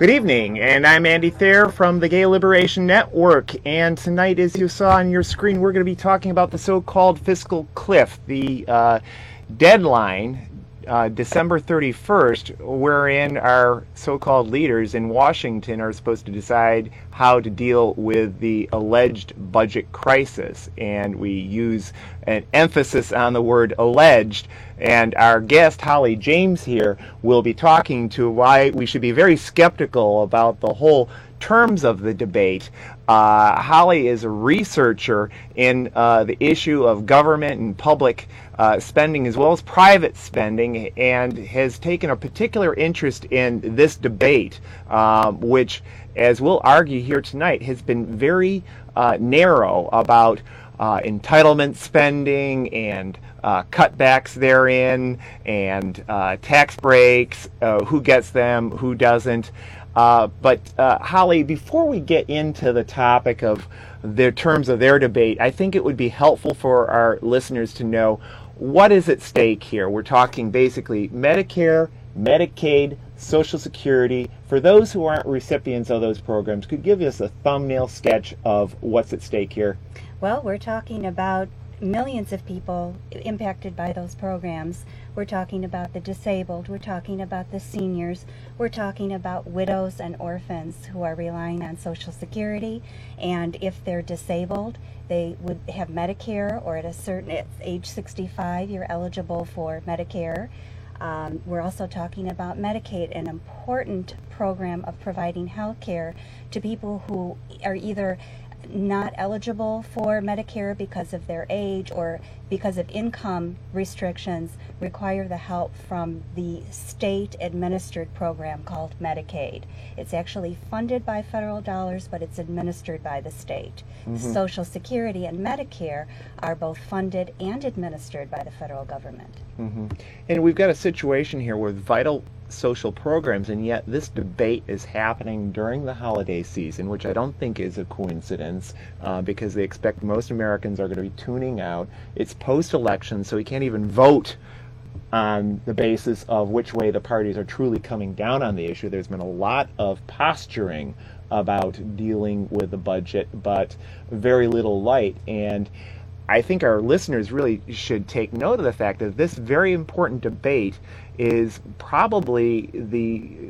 Good evening, and I'm Andy Thayer from the Gay Liberation Network, and tonight, as you saw on your screen, we're going to be talking about the so-called fiscal cliff, the deadline, December 31st, wherein our so-called leaders in Washington are supposed to decide how to deal with the alleged budget crisis. And we use an emphasis on the word alleged. And our guest, Holly James, here will be talking to why we should be very skeptical about the whole terms of the debate. Holly is a researcher in the issue of government and public spending as well as private spending, and has taken a particular interest in this debate, which, as we'll argue here tonight, has been very narrow about entitlement spending and cutbacks therein, and tax breaks, who gets them, who doesn't. But Holly, before we get into the topic of the terms of their debate, I think it would be helpful for our listeners to know what is at stake here. We're talking basically Medicare, Medicaid, Social Security. For those who aren't recipients of those programs, could you give us a thumbnail sketch of what's at stake here? Well, we're talking about millions of people impacted by those programs. We're talking about the disabled, we're talking about the seniors, we're talking about widows and orphans who are relying on Social Security, and if they're disabled, they would have Medicare, or at a certain age 65, you're eligible for Medicare. We're also talking about Medicaid, an important program of providing health care to people who are either not eligible for Medicare because of their age or because of income restrictions, require the help from the state administered program called Medicaid. It's actually funded by federal dollars, but it's administered by the state. Mm-hmm. Social Security and Medicare are both funded and administered by the federal government. Mm-hmm. And we've got a situation here with vital social programs, and yet this debate is happening during the holiday season, which I don't think is a coincidence, because they expect most Americans are going to be tuning out. It's post-election, so we can't even vote on the basis of which way the parties are truly coming down on the issue. There's been a lot of posturing about dealing with the budget, but very little light. And I think our listeners really should take note of the fact that this very important debate is probably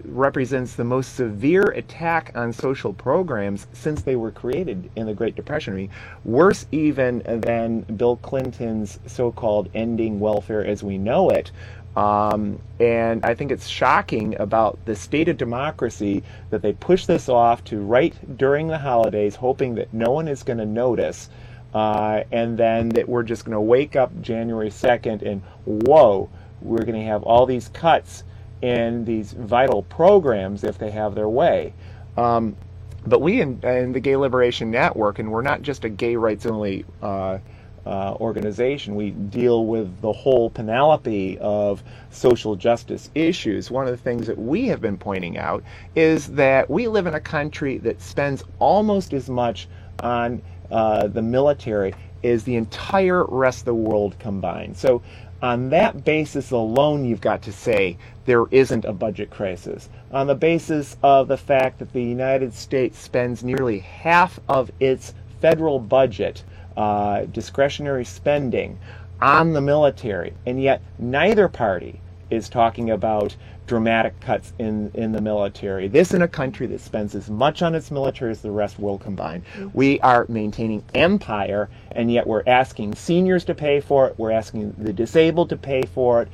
represents the most severe attack on social programs since they were created in the Great Depression. I mean, worse even than Bill Clinton's so-called ending welfare as we know it. And I think it's shocking about the state of democracy that they push this off to right during the holidays, hoping that no one is going to notice. And then that we're just going to wake up January 2nd and, whoa, we're going to have all these cuts in these vital programs if they have their way. But we in the Gay Liberation Network, and we're not just a gay rights only organization, we deal with the whole panoply of social justice issues. One of the things that we have been pointing out is that we live in a country that spends almost as much on the military is the entire rest of the world combined. So on that basis alone, you've got to say there isn't a budget crisis. On the basis of the fact that the United States spends nearly half of its federal budget, discretionary spending, on the military, and yet neither party is talking about dramatic cuts in the military. This in a country that spends as much on its military as the rest of the world combined. We are maintaining empire, and yet we're asking seniors to pay for it, we're asking the disabled to pay for it,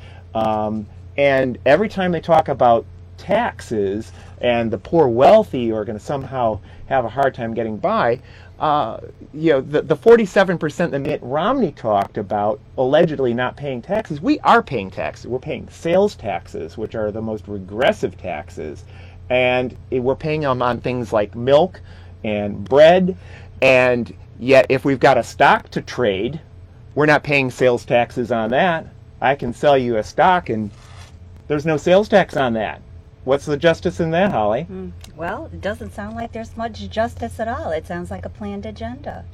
and every time they talk about taxes and the poor wealthy are going to somehow have a hard time getting by, the 47% that Mitt Romney talked about allegedly not paying taxes, we are paying taxes. We're paying sales taxes, which are the most regressive taxes, and we're paying them on things like milk and bread, and yet if we've got a stock to trade, we're not paying sales taxes on that. I can sell you a stock and there's no sales tax on that. What's the justice in that, Holly? Well, it doesn't sound like there's much justice at all. It sounds like a planned agenda.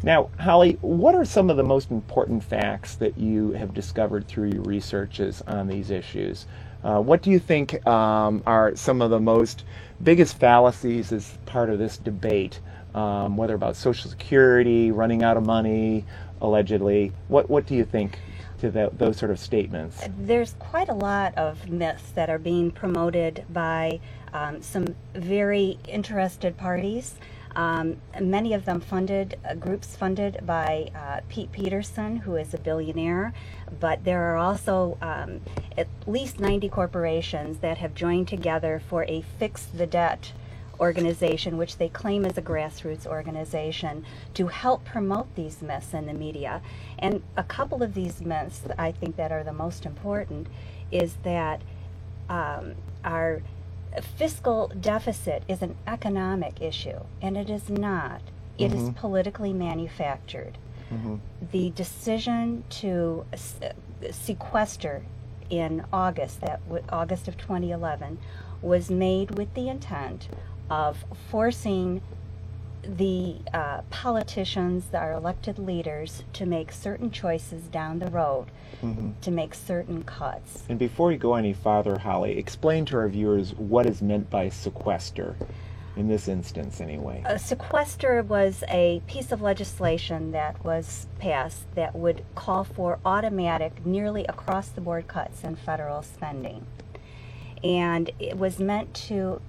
Now, Holly, what are some of the most important facts that you have discovered through your researches on these issues? What do you think are some of the biggest fallacies as part of this debate, whether about Social Security, running out of money, allegedly? What do you think to those sort of statements? There's quite a lot of myths that are being promoted by some very interested parties. Many of them groups funded by Pete Peterson, who is a billionaire, but there are also at least 90 corporations that have joined together for a Fix the Debt organization, which they claim is a grassroots organization, to help promote these myths in the media. And a couple of these myths I think that are the most important is that our fiscal deficit is an economic issue, and it is not. It is politically manufactured. The decision to sequester in August of 2011 was made with the intent of forcing the politicians, our elected leaders, to make certain choices down the road, to make certain cuts. And before you go any farther, Holly, explain to our viewers what is meant by sequester, in this instance anyway. A sequester was a piece of legislation that was passed that would call for automatic, nearly across-the-board cuts in federal spending. And it was meant to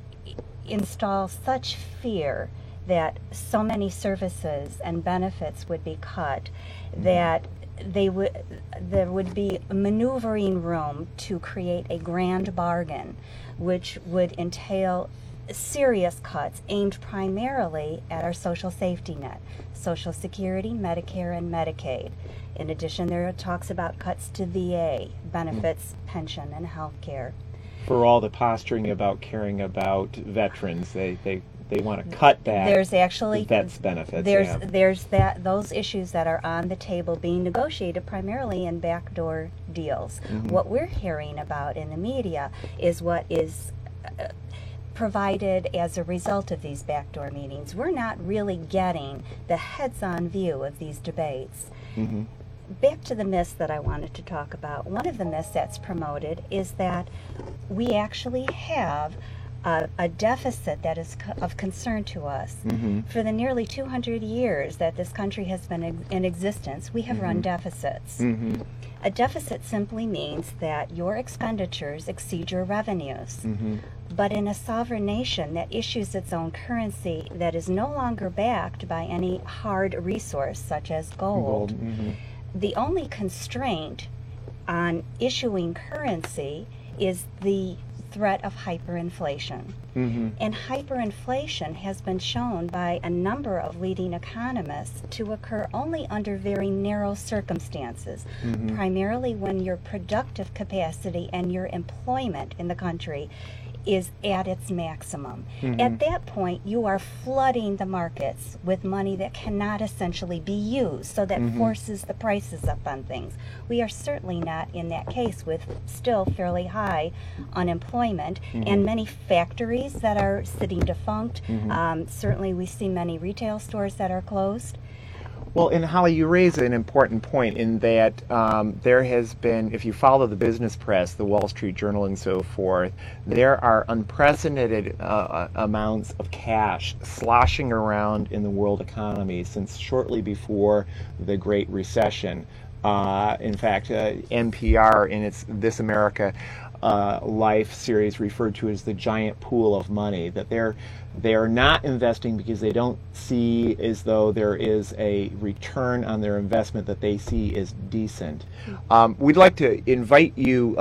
install such fear that so many services and benefits would be cut that there would be maneuvering room to create a grand bargain, which would entail serious cuts aimed primarily at our social safety net, Social Security, Medicare, and Medicaid. In addition, there are talks about cuts to VA benefits, pension, and health care. For all the posturing about caring about veterans, they want to cut back. There's actually vets benefits. There's those issues that are on the table being negotiated primarily in backdoor deals. What we're hearing about in the media is what is provided as a result of these backdoor meetings. We're not really getting the heads-on view of these debates. Back to the myths that I wanted to talk about. One of the myths that's promoted is that we actually have a deficit that is of concern to us. For the nearly 200 years that this country has been in existence, we have run deficits. A deficit simply means that your expenditures exceed your revenues. But in a sovereign nation that issues its own currency that is no longer backed by any hard resource such as gold, the only constraint on issuing currency is the threat of hyperinflation. And hyperinflation has been shown by a number of leading economists to occur only under very narrow circumstances, primarily when your productive capacity and your employment in the country is at its maximum. At that point, you are flooding the markets with money that cannot essentially be used, so that forces the prices up on things. We are certainly not in that case with still fairly high unemployment and many factories that are sitting defunct. Certainly we see many retail stores that are closed. Well, and Holly, you raise an important point in that there has been, if you follow the business press, the Wall Street Journal and so forth, there are unprecedented amounts of cash sloshing around in the world economy since shortly before the Great Recession. In fact, NPR in its This America Life series referred to as the giant pool of money, that they are not investing because they don't see as though there is a return on their investment that they see as decent. We'd like to invite you,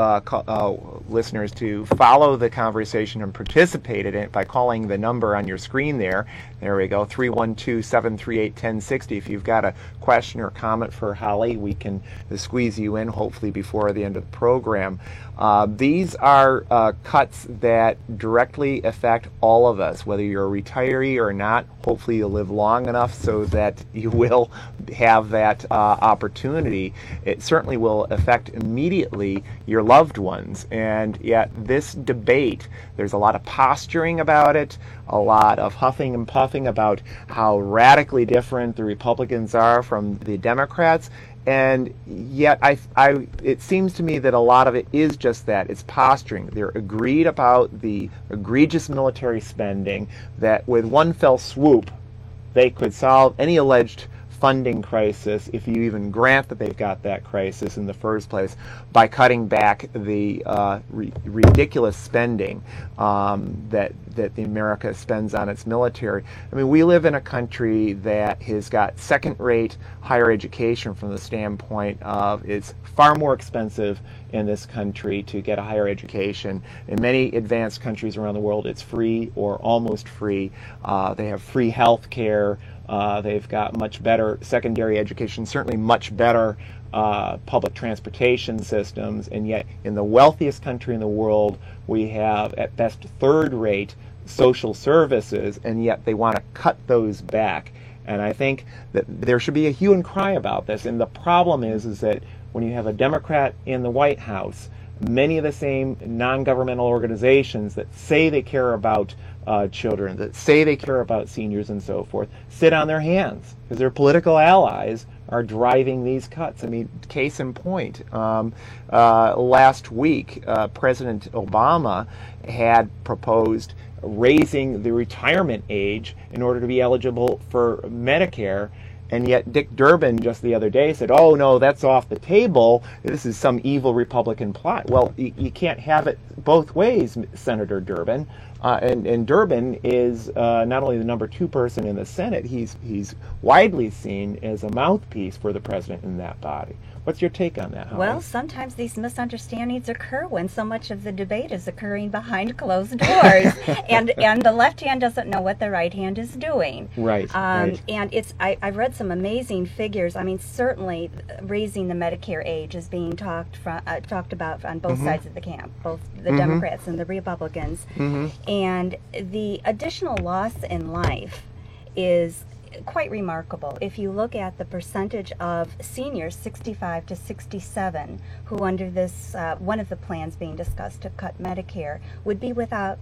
listeners, to follow the conversation and participate in it by calling the number on your screen there. There we go, 312-738-1060. If you've got a question or comment for Holly, we can squeeze you in, hopefully before the end of the program. These are cuts that directly affect all of us, whether you're a retiree or not. Hopefully you'll live long enough so that you will have that opportunity. It certainly will affect immediately your loved ones. And yet this debate, there's a lot of posturing about it, a lot of huffing and puffing about how radically different the Republicans are from the Democrats. And yet, it seems to me that a lot of it is just that. It's posturing. They're agreed about the egregious military spending, that with one fell swoop, they could solve any alleged funding crisis, if you even grant that they've got that crisis in the first place, by cutting back the ridiculous spending that the America spends on its military. I mean, we live in a country that has got second-rate higher education from the standpoint of it's far more expensive in this country to get a higher education. In many advanced countries around the world, it's free or almost free. They have free health care. They've got much better secondary education, certainly much better public transportation systems, and yet in the wealthiest country in the world, we have at best third-rate social services, and yet they want to cut those back. And I think that there should be a hue and cry about this. And the problem is that when you have a Democrat in the White House, many of the same non-governmental organizations that say they care about children, that say they care about seniors and so forth, sit on their hands because their political allies are driving these cuts. I mean, case in point, last week, President Obama had proposed raising the retirement age in order to be eligible for Medicare. And yet Dick Durbin just the other day said, oh, no, that's off the table. This is some evil Republican plot. Well, you can't have it both ways, Senator Durbin. And Durbin is not only the number 2 person in the Senate, he's widely seen as a mouthpiece for the president in that body. What's your take on that, Holly? Well, sometimes these misunderstandings occur when so much of the debate is occurring behind closed doors, and the left hand doesn't know what the right hand is doing. Right. Right. And I've read some amazing figures. I mean, certainly raising the Medicare age is being talked about on both sides of the camp, both the Democrats and the Republicans. And the additional loss in life is quite remarkable. If you look at the percentage of seniors 65 to 67 who under this one of the plans being discussed to cut Medicare would be without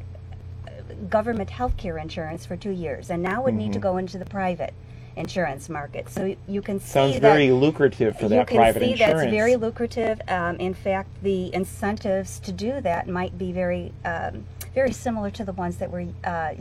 government health care insurance for 2 years and now would need to go into the private insurance market. So you can see sounds very lucrative for that private insurance. You can see that's very lucrative. In fact, the incentives to do that might be very similar to the ones that were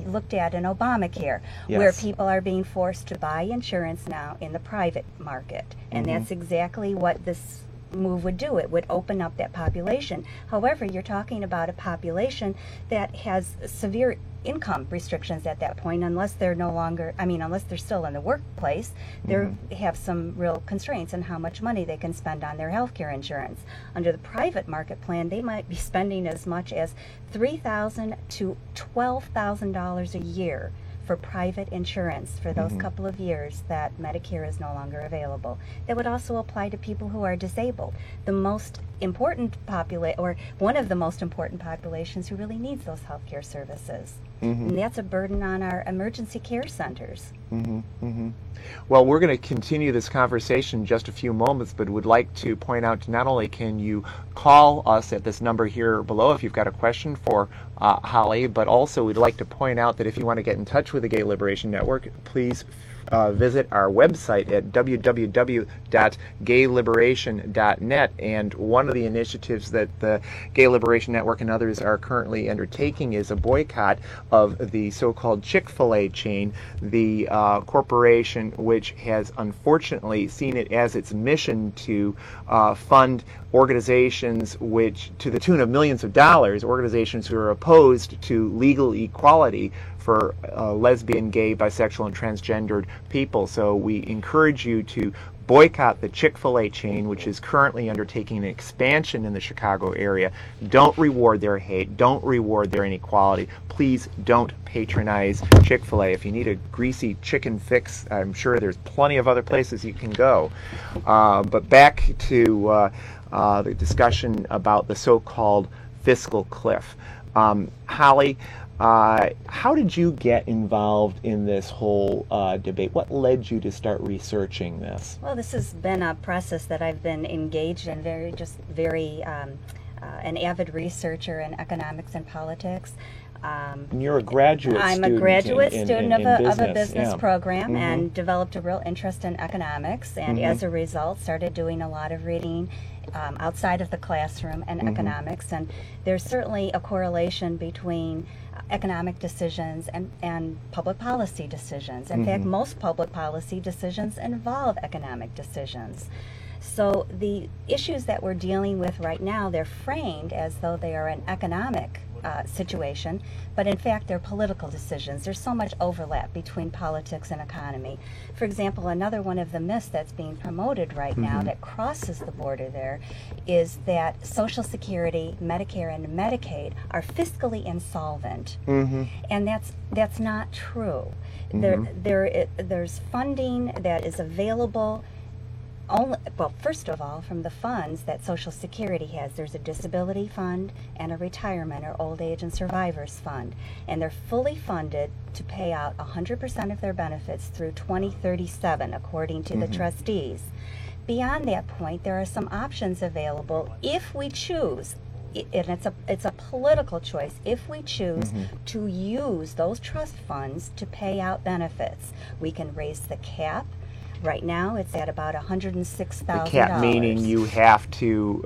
looked at in Obamacare, where people are being forced to buy insurance now in the private market. And that's exactly what this move would do. It would open up that population. However, you're talking about a population that has severe income restrictions at that point, unless they're unless they're still in the workplace, they have some real constraints on how much money they can spend on their health care insurance. Under the private market plan, they might be spending as much as $3,000 to $12,000 a year for private insurance for those couple of years that Medicare is no longer available. That would also apply to people who are disabled. The most important one of the most important populations who really needs those health care services. And that's a burden on our emergency care centers. Well, we're going to continue this conversation in just a few moments, but would like to point out not only can you call us at this number here below if you've got a question for Holly, but also we'd like to point out that if you want to get in touch with the Gay Liberation Network, please visit our website at www.gayliberation.net. And one of the initiatives that the Gay Liberation Network and others are currently undertaking is a boycott of the so-called Chick-fil-A chain, the corporation which has unfortunately seen it as its mission to fund organizations which, to the tune of millions of dollars, organizations who are opposed to legal equality for lesbian, gay, bisexual, and transgendered people. So we encourage you to boycott the Chick-fil-A chain, which is currently undertaking an expansion in the Chicago area. Don't reward their hate. Don't reward their inequality. Please don't patronize Chick-fil-A. If you need a greasy chicken fix, I'm sure there's plenty of other places you can go. But back to the discussion about the so-called fiscal cliff. Holly, how did you get involved in this whole debate? What led you to start researching this? Well, this has been a process that I've been engaged in, very an avid researcher in economics and politics. And you're a graduate student. I'm a graduate student of a business yeah. program and developed a real interest in economics, and as a result started doing a lot of reading outside of the classroom and economics. And there's certainly a correlation between economic decisions and public policy decisions. In fact, most public policy decisions involve economic decisions. So the issues that we're dealing with right now, they're framed as though they are an economic situation, but in fact they're political decisions. There's so much overlap between politics and economy. For example, another one of the myths that's being promoted right now that crosses the border there is that Social Security, Medicare, and Medicaid are fiscally insolvent, and that's not true. There's funding that is available only, well, first of all, from the funds that Social Security has. There's a disability fund and a retirement or old age and survivors fund, and they're fully funded to pay out 100% of their benefits through 2037, according to the trustees. Beyond that point, there are some options available if we choose, and it's a political choice, if we choose to use those trust funds to pay out benefits. We can raise the cap. Right now, it's at about $106,000. The cap meaning you have to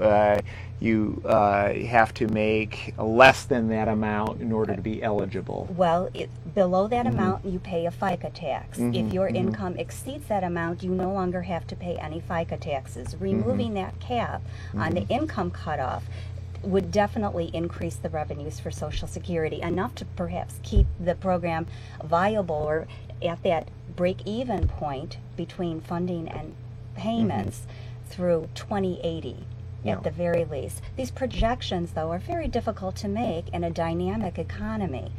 make less than that amount in order to be eligible. Well, below that amount, you pay a FICA tax. If your income exceeds that amount, you no longer have to pay any FICA taxes. Removing that cap on the income cutoff would definitely increase the revenues for Social Security, enough to perhaps keep the program viable or at that break-even point between funding and payments through 2080 at the very least. These projections, though, are very difficult to make in a dynamic economy.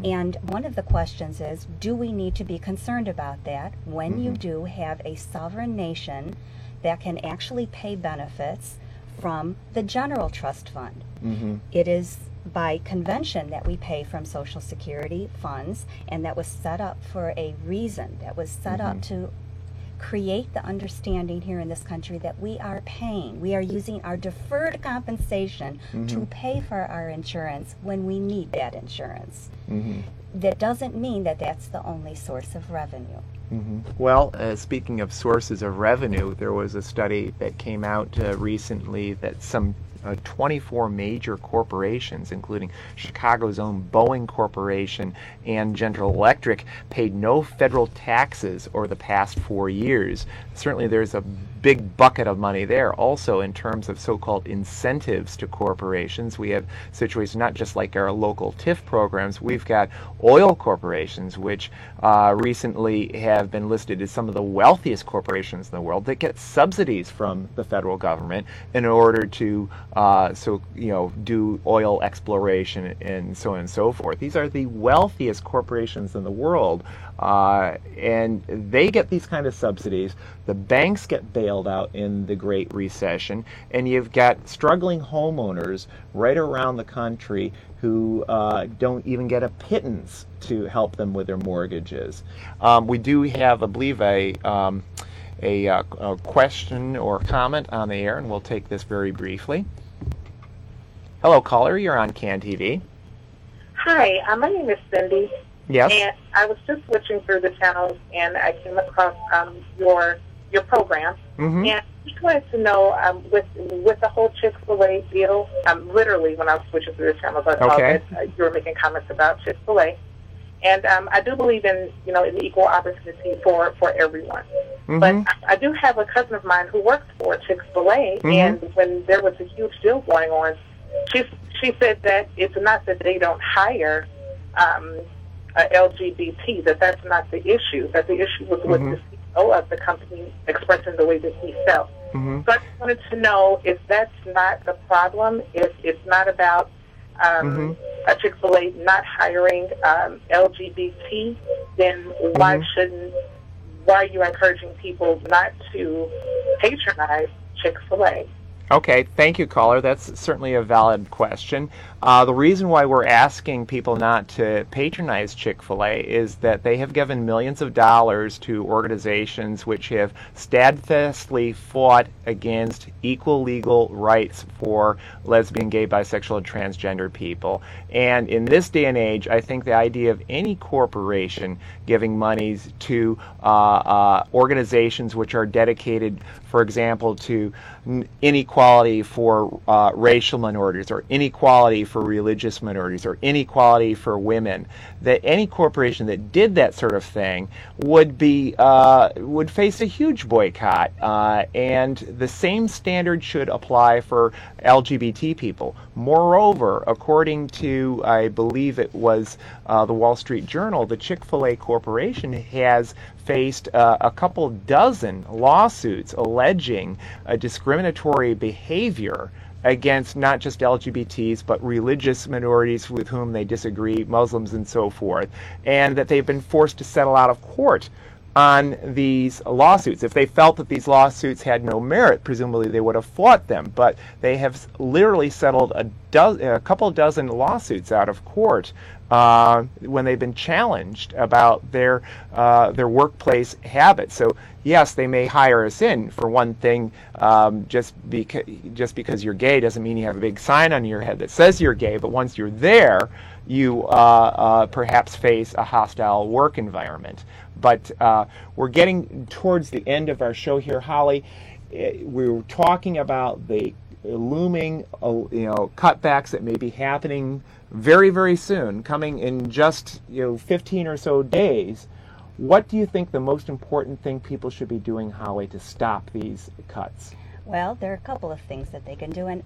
And one of the questions is, do we need to be concerned about that when you do have a sovereign nation that can actually pay benefits from the general trust fund? It is by convention that we pay from Social Security funds, and that was set up for a reason. That was set up to create the understanding here in this country that we are paying. We are using our deferred compensation to pay for our insurance when we need that insurance. That doesn't mean that that's the only source of revenue. Well, speaking of sources of revenue, there was a study that came out recently that some 24 major corporations, including Chicago's own Boeing Corporation and General Electric, paid no federal taxes over the past 4 years. Certainly there's a big bucket of money there. Also, in terms of so-called incentives to corporations, we have situations not just like our local TIF programs. We've got oil corporations, which recently have been listed as some of the wealthiest corporations in the world that get subsidies from the federal government in order to do oil exploration and so on and so forth. These are the wealthiest corporations in the world, and they get these kind of subsidies. The banks get bailed out in the Great Recession, and you've got struggling homeowners right around the country who don't even get a pittance to help them with their mortgages. We do have, I believe, a question or comment on the air, and we'll take this very briefly. Hello, caller. You're on CAN TV. Hi, my name is Cindy, Yes. And I was just switching through the channels, and I came across your program. Mm-hmm. And I just wanted to know, with the whole Chick-fil-A deal, literally when I was switching through the channels, I saw Okay. that you were making comments about Chick-fil-A. And I do believe in, in equal opportunity for everyone. Mm-hmm. But I do have a cousin of mine who works for Chick-fil-A, Mm-hmm. and when there was a huge deal going on, she said that it's not that they don't hire LGBT, that's not the issue, that the issue was with the CEO of the company expressing the way that he felt. Mm-hmm. So I just wanted to know if that's not the problem, if it's not about a Chick-fil-A not hiring LGBT, then why are you encouraging people not to patronize Chick-fil-A? Okay, thank you, caller. That's certainly a valid question. The reason why we're asking people not to patronize Chick-fil-A is that they have given millions of dollars to organizations which have steadfastly fought against equal legal rights for lesbian, gay, bisexual, and transgender people. And in this day and age, I think the idea of any corporation giving monies to organizations which are dedicated, for example, to inequality for racial minorities, or inequality for religious minorities, or inequality for women, that any corporation that did that sort of thing would face a huge boycott, and the same standard should apply for LGBT people. Moreover, according to, I believe it was the Wall Street Journal, the Chick-fil-A Corporation has faced a couple dozen lawsuits alleging discriminatory behavior against not just LGBTs, but religious minorities with whom they disagree, Muslims and so forth, and that they've been forced to settle out of court on these lawsuits. If they felt that these lawsuits had no merit, presumably they would have fought them, but they have literally settled a couple dozen lawsuits out of court when they've been challenged about their workplace habits. So yes, they may hire us in for one thing. Just because you're gay doesn't mean you have a big sign on your head that says you're gay. But once you're there, you perhaps face a hostile work environment. But we're getting towards the end of our show here, Holly. We were talking about the looming, cutbacks that may be happening very, very soon, coming in just 15 or so days. What do you think the most important thing people should be doing, Holly, to stop these cuts? Well, there are a couple of things that they can do, and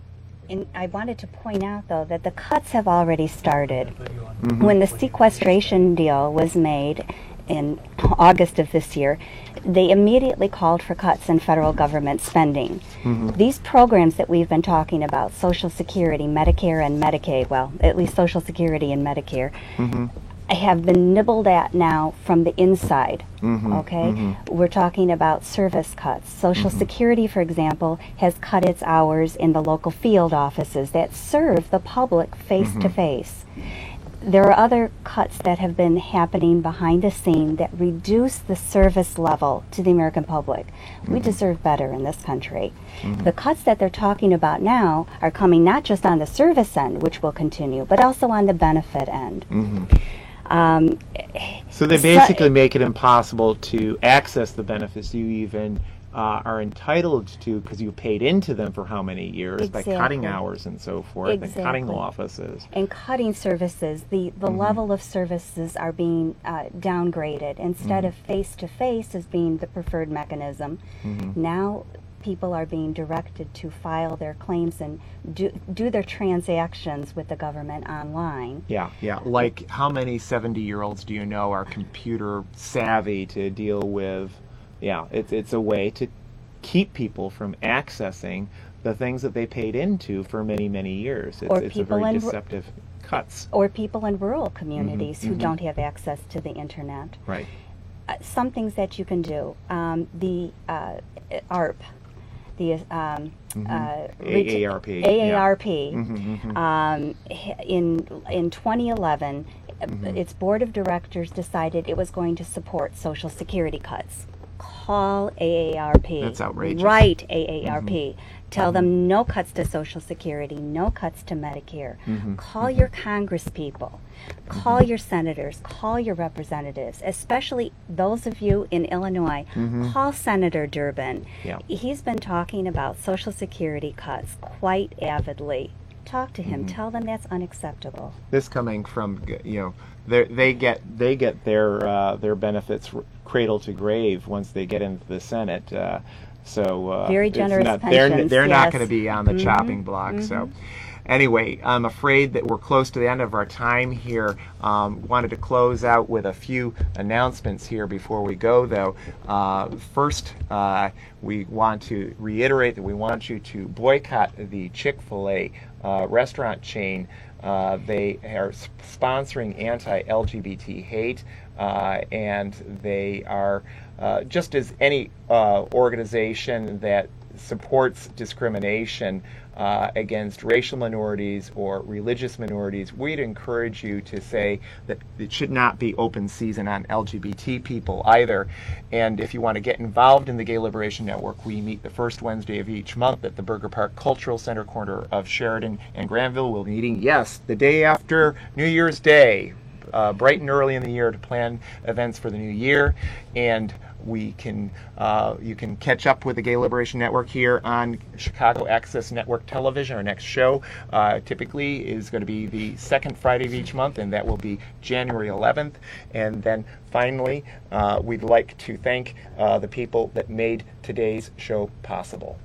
I wanted to point out, though, that the cuts have already started. Mm-hmm. When the sequestration deal was made in August of this year, they immediately called for cuts in federal government spending. Mm-hmm. These programs that we've been talking about, Social Security, Medicare, and Medicaid, well, at least Social Security and Medicare, have been nibbled at now from the inside. Okay? We're talking about service cuts. Social Security, for example, has cut its hours in the local field offices that serve the public face to face. There are other cuts that have been happening behind the scene that reduce the service level to the American public. We deserve better in this country. The cuts that they're talking about now are coming not just on the service end, which will continue, but also on the benefit end. So they basically make it impossible to access the benefits you even are entitled to because you paid into them for how many years, by cutting hours and so forth, and cutting offices. And cutting services. The level of services are being downgraded. Instead of face-to-face as being the preferred mechanism, now people are being directed to file their claims and do their transactions with the government online. Yeah. Like, how many 70-year-olds do you know are computer savvy to deal with? Yeah, it's a way to keep people from accessing the things that they paid into for many, many years. It's a very deceptive cuts. Or people in rural communities who don't have access to the internet. Right. Some things that you can do. The AARP, the AARP. In 2011, its board of directors decided it was going to support Social Security cuts. Call AARP. That's outrageous. Write AARP. Tell them no cuts to Social Security, no cuts to Medicare. Call your Congress people. Call your senators. Call your representatives, especially those of you in Illinois. Call Senator Durbin. Yeah. He's been talking about Social Security cuts quite avidly. Talk to him. Tell them that's unacceptable. This coming from, they get their benefits cradle to grave once they get into the Senate. So very generous pensions. They're not yes. going to be on the chopping block. So anyway, I'm afraid that we're close to the end of our time here. Wanted to close out with a few announcements here before we go, though. First, we want to reiterate that we want you to boycott the Chick-fil-A restaurant chain. They are sponsoring anti-LGBT hate, and they are just as any organization that supports discrimination against racial minorities or religious minorities, we'd encourage you to say that it should not be open season on LGBT people either. And if you want to get involved in the Gay Liberation Network, we meet the first Wednesday of each month at the Burger Park Cultural Center, corner of Sheridan and Granville. We'll be meeting, yes, the day after New Year's Day, bright and early in the year, to plan events for the new year. And we can you can catch up with the Gay Liberation Network here on Chicago Access Network Television. Our next show typically is going to be the second Friday of each month, and that will be January 11th. And then finally, we'd like to thank the people that made today's show possible.